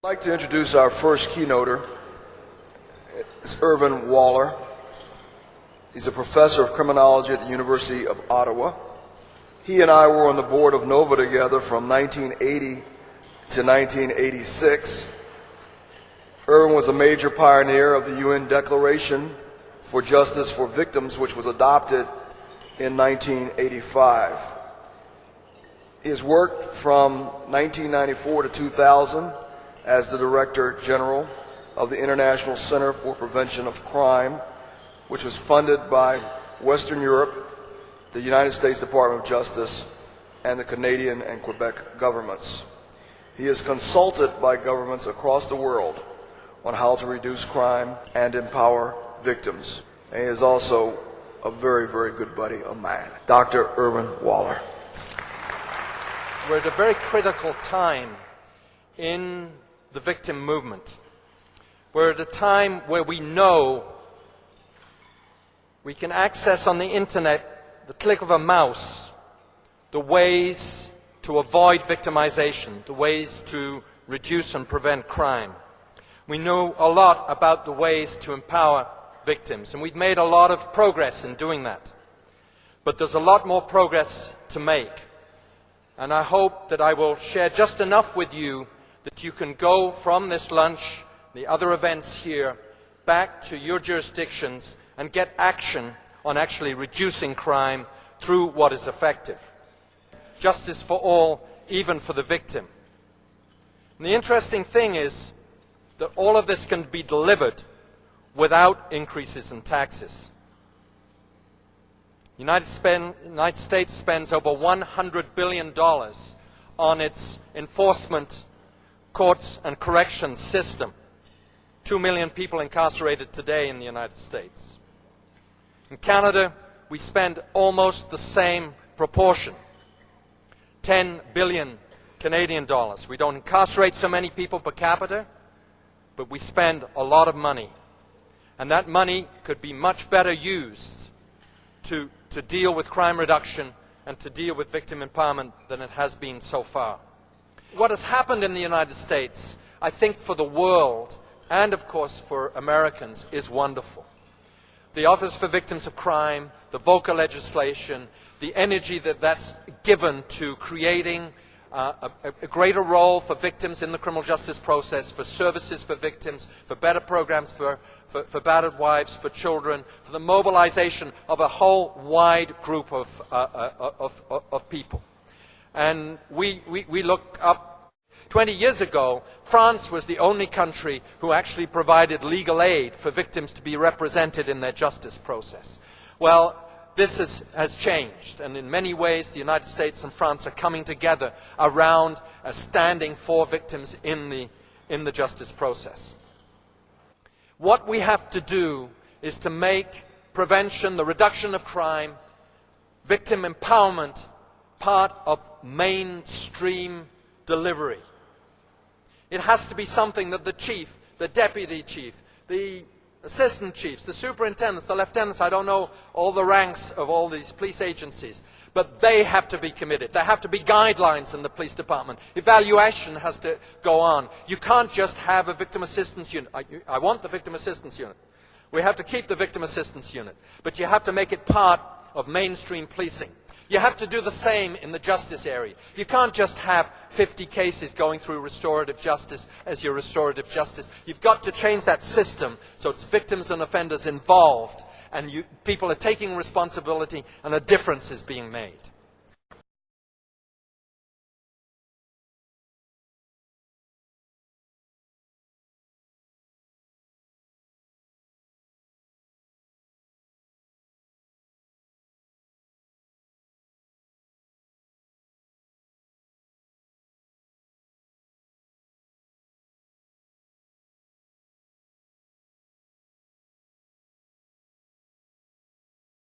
I'd like to introduce our first keynoter. It's Ervin Waller. He's a professor of criminology at the University of Ottawa. He and I were on the board of NOVA together from 1980 to 1986. Ervin was a major pioneer of the UN Declaration for Justice for Victims, which was adopted in 1985. He has worked from 1994 to 2000 as the Director General of the International Center for Prevention of Crime, which was funded by Western Europe, the United States Department of Justice, and the Canadian and Quebec governments. He is consulted by governments across the world on how to reduce crime and empower victims. And he is also a very, very good buddy of mine. Dr. Ervin Waller. We're at a very critical time in the victim movement. We're at a time where we know we can access on the internet, the click of a mouse, the ways to avoid victimization, the ways to reduce and prevent crime. We know a lot about the ways to empower victims, and we've made a lot of progress in doing that. But there's a lot more progress to make. And I hope that I will share just enough with you that you can go from this lunch, the other events here, back to your jurisdictions and get action on actually reducing crime through what is effective. Justice for all, even for the victim. And the interesting thing is that all of this can be delivered without increases in taxes. The United States spends over $100 billion on its enforcement, courts and corrections system. 2 million people incarcerated today in the United States. In Canada, we spend almost the same proportion, 10 billion Canadian dollars. We don't incarcerate so many people per capita, but we spend a lot of money. And that money could be much better used to deal with crime reduction and to deal with victim empowerment than it has been so far. What has happened in the United States, I think for the world, and of course for Americans, is wonderful. The Office for Victims of Crime, the VOCA legislation, the energy that's given to creating a greater role for victims in the criminal justice process, for services for victims, for better programs for battered wives, for children, for the mobilization of a whole wide group of people. And we look up. 20 years ago, France was the only country who actually provided legal aid for victims to be represented in their justice process. Well, this has changed, and in many ways the United States and France are coming together around standing for victims in the justice process. What we have to do is to make prevention, the reduction of crime, victim empowerment part of mainstream delivery. It has to be something that the chief, the deputy chief, the assistant chiefs, the superintendents, the lieutenants, I don't know all the ranks of all these police agencies, but they have to be committed. There have to be guidelines in the police department. Evaluation has to go on. You can't just have a victim assistance unit. I want the victim assistance unit. We have to keep the victim assistance unit, but you have to make it part of mainstream policing. You have to do the same in the justice area. You can't just have 50 cases going through restorative justice as your restorative justice. You've got to change that system so it's victims and offenders involved, and people are taking responsibility and a difference is being made.